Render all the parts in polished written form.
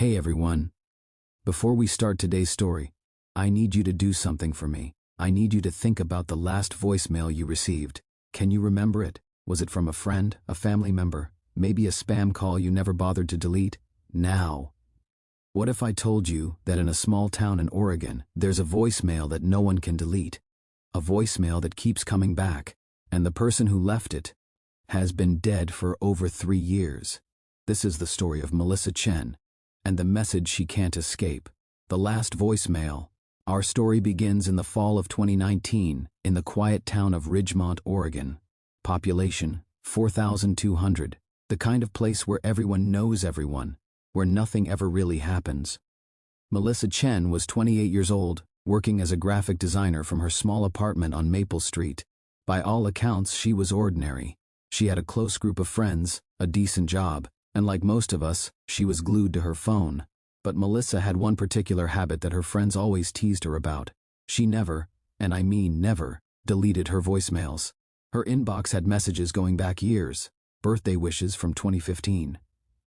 Hey everyone. Before we start today's story, I need you to do something for me. I need you to think about the last voicemail you received. Can you remember it? Was it from a friend, a family member, maybe a spam call you never bothered to delete? Now, what if I told you that in a small town in Oregon, there's a voicemail that no one can delete? A voicemail that keeps coming back, and the person who left it has been dead for over 3 years. This is the story of Melissa Chen, and the message she can't escape. The last voicemail. Our story begins in the fall of 2019 in the quiet town of Ridgemont, Oregon. Population 4,200. The kind of place where everyone knows everyone, where nothing ever really happens. Melissa Chen was 28 years old, working as a graphic designer from her small apartment on Maple Street. By all accounts, she was ordinary. She had a close group of friends, a decent job, and like most of us, she was glued to her phone. But Melissa had one particular habit that her friends always teased her about. She never, and I mean never, deleted her voicemails. Her inbox had messages going back years, birthday wishes from 2015,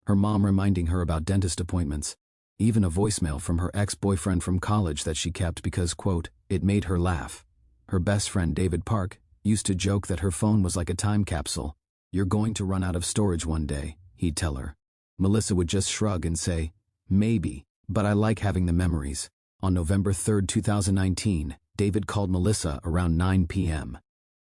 her mom reminding her about dentist appointments, even a voicemail from her ex-boyfriend from college that she kept because, quote, it made her laugh. Her best friend David Park used to joke that her phone was like a time capsule. You're going to run out of storage one day, he'd tell her. Melissa would just shrug and say, maybe, but I like having the memories. On November 3, 2019, David called Melissa around 9 p.m.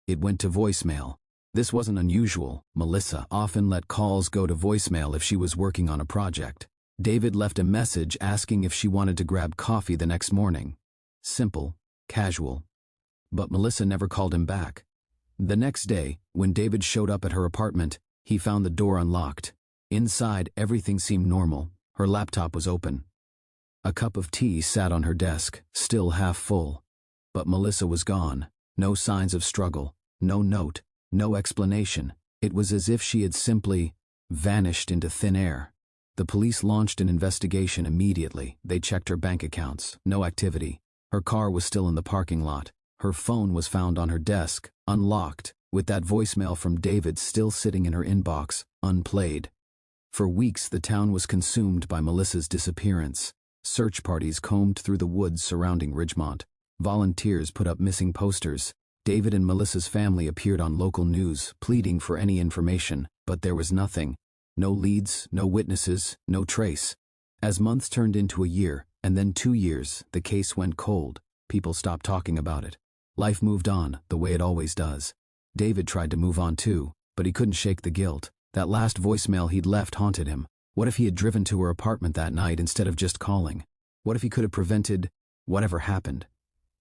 It went to voicemail. This wasn't unusual. Melissa often let calls go to voicemail if she was working on a project. David left a message asking if she wanted to grab coffee the next morning. Simple, casual. But Melissa never called him back. The next day, when David showed up at her apartment, he found the door unlocked. Inside, everything seemed normal. Her laptop was open. A cup of tea sat on her desk, still half full. But Melissa was gone. No signs of struggle, no note, no explanation. It was as if she had simply vanished into thin air. The police launched an investigation immediately. They checked her bank accounts. No activity. Her car was still in the parking lot. Her phone was found on her desk, unlocked, with that voicemail from David still sitting in her inbox, unplayed. For weeks, the town was consumed by Melissa's disappearance. Search parties combed through the woods surrounding Ridgemont. Volunteers put up missing posters. David and Melissa's family appeared on local news, pleading for any information, but there was nothing. No leads, no witnesses, no trace. As months turned into a year, and then 2 years, the case went cold. People stopped talking about it. Life moved on, the way it always does. David tried to move on too, but he couldn't shake the guilt. That last voicemail he'd left haunted him. What if he had driven to her apartment that night instead of just calling? What if he could have prevented whatever happened?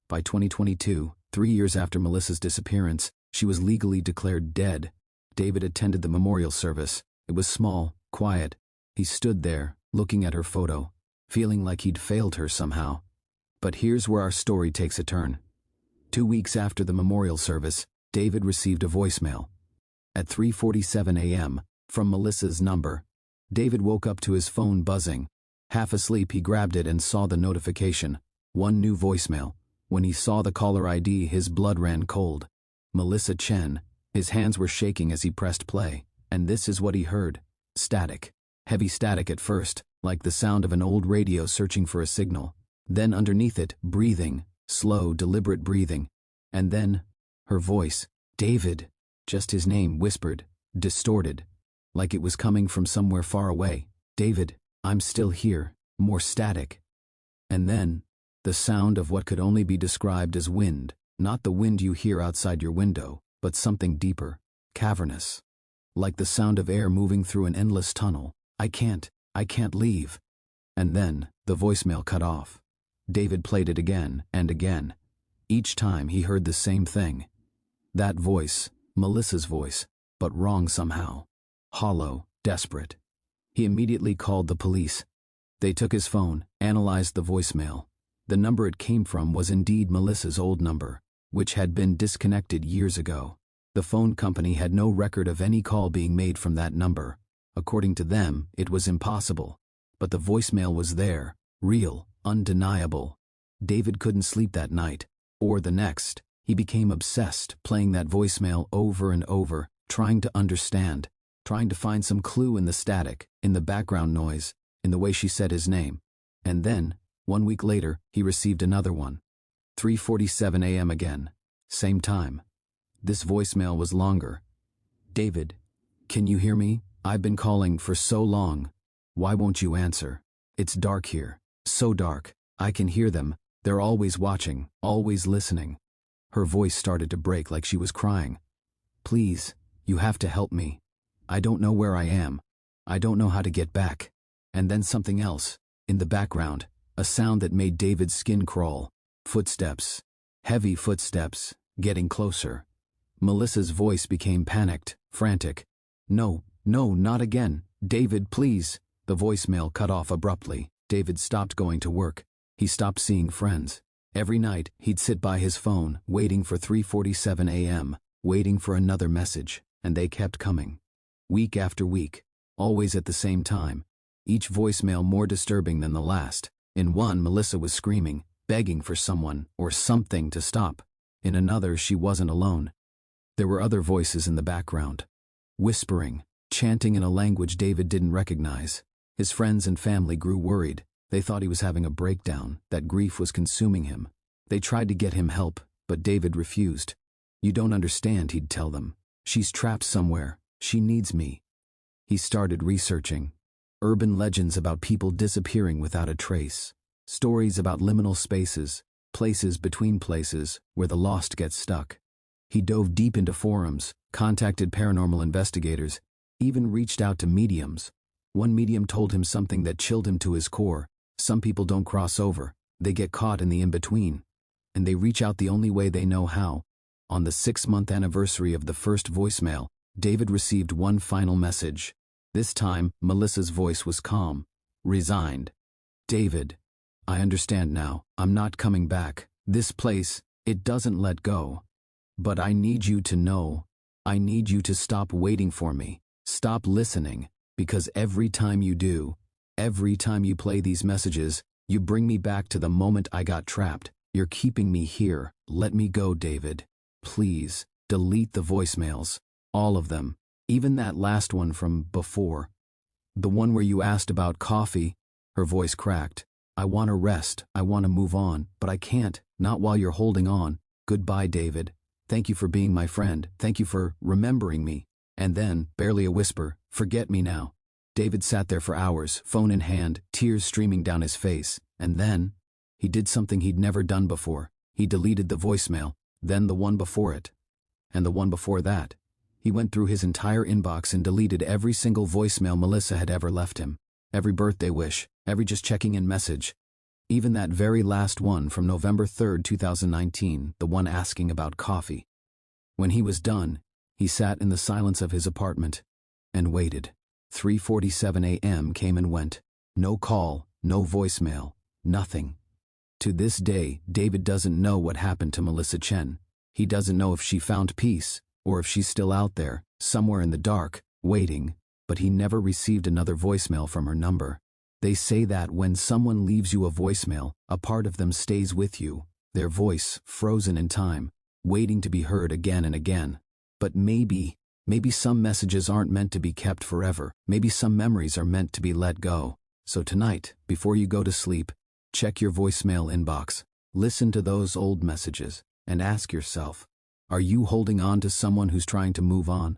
By 2022, 3 years after Melissa's disappearance, she was legally declared dead. David attended the memorial service. It was small, quiet. He stood there, looking at her photo, feeling like he'd failed her somehow. But here's where our story takes a turn. 2 weeks after the memorial service, David received a voicemail. At 3:47 a.m., from Melissa's number. David woke up to his phone buzzing. Half asleep, he grabbed it and saw the notification. One new voicemail. When he saw the caller ID, his blood ran cold. Melissa Chen. His hands were shaking as he pressed play. And this is what he heard. Static. Heavy static at first, like the sound of an old radio searching for a signal. Then underneath it, breathing. Slow, deliberate breathing. And then, her voice. David. Just his name, whispered, distorted, like it was coming from somewhere far away. David, I'm still here. More static. And then, the sound of what could only be described as wind. Not the wind you hear outside your window, but something deeper, cavernous. Like the sound of air moving through an endless tunnel. I can't leave. And then, the voicemail cut off. David played it again and again. Each time he heard the same thing. That voice, Melissa's voice, but wrong somehow. Hollow, desperate. He immediately called the police. They took his phone, analyzed the voicemail. The number it came from was indeed Melissa's old number, which had been disconnected years ago. The phone company had no record of any call being made from that number. According to them, it was impossible. But the voicemail was there, real, undeniable. David couldn't sleep that night, or the next. He became obsessed, playing that voicemail over and over, trying to understand, trying to find some clue in the static, in the background noise, in the way she said his name. And then, 1 week later, he received another one. 3:47 a.m. again. Same time. This voicemail was longer. David, can you hear me? I've been calling for so long. Why won't you answer? It's dark here. So dark. I can hear them. They're always watching, always listening. Her voice started to break like she was crying. Please, you have to help me. I don't know where I am. I don't know how to get back. And then something else. In the background, a sound that made David's skin crawl. Footsteps. Heavy footsteps, getting closer. Melissa's voice became panicked, frantic. No, not again. David, please. The voicemail cut off abruptly. David stopped going to work. He stopped seeing friends. Every night, he'd sit by his phone, waiting for 3:47 a.m., waiting for another message, and they kept coming. Week after week, always at the same time, each voicemail more disturbing than the last. In one, Melissa was screaming, begging for someone or something to stop. In another, she wasn't alone. There were other voices in the background, whispering, chanting in a language David didn't recognize. His friends and family grew worried. They thought he was having a breakdown, that grief was consuming him. They tried to get him help, but David refused. You don't understand, he'd tell them. She's trapped somewhere. She needs me. He started researching. Urban legends about people disappearing without a trace. Stories about liminal spaces, places between places where the lost get stuck. He dove deep into forums, contacted paranormal investigators, even reached out to mediums. One medium told him something that chilled him to his core. Some people don't cross over. They get caught in the in-between. And they reach out the only way they know how. On the 6-month anniversary of the first voicemail, David received one final message. This time, Melissa's voice was calm, resigned. David, I understand now. I'm not coming back. This place, it doesn't let go. But I need you to know. I need you to stop waiting for me. Stop listening. Because every time you do, every time you play these messages, you bring me back to the moment I got trapped. You're keeping me here. Let me go, David. Please, delete the voicemails. All of them. Even that last one from before. The one where you asked about coffee. Her voice cracked. I want to rest. I want to move on. But I can't. Not while you're holding on. Goodbye, David. Thank you for being my friend. Thank you for remembering me. And then, barely a whisper, forget me now. David sat there for hours, phone in hand, tears streaming down his face. And then, he did something he'd never done before. He deleted the voicemail, then the one before it. And the one before that. He went through his entire inbox and deleted every single voicemail Melissa had ever left him. Every birthday wish, every just checking in message. Even that very last one from November 3rd, 2019, the one asking about coffee. When he was done, he sat in the silence of his apartment and waited. 3:47 a.m. came and went. No call, no voicemail, nothing. To this day, David doesn't know what happened to Melissa Chen. He doesn't know if she found peace or if she's still out there, somewhere in the dark, waiting, but he never received another voicemail from her number. They say that when someone leaves you a voicemail, a part of them stays with you, their voice frozen in time, waiting to be heard again and again. But maybe some messages aren't meant to be kept forever. Maybe some memories are meant to be let go. So tonight, before you go to sleep, check your voicemail inbox, listen to those old messages, and ask yourself, are you holding on to someone who's trying to move on?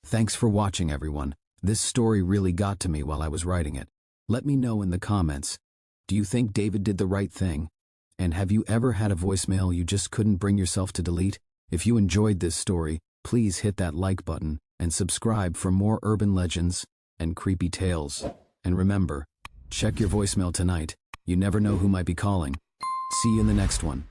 Thanks for watching, everyone. This story really got to me while I was writing it. Let me know in the comments, do you think David did the right thing? And have you ever had a voicemail you just couldn't bring yourself to delete? If you enjoyed this story, please hit that like button and subscribe for more urban legends and creepy tales. And remember, check your voicemail tonight. You never know who might be calling. See you in the next one.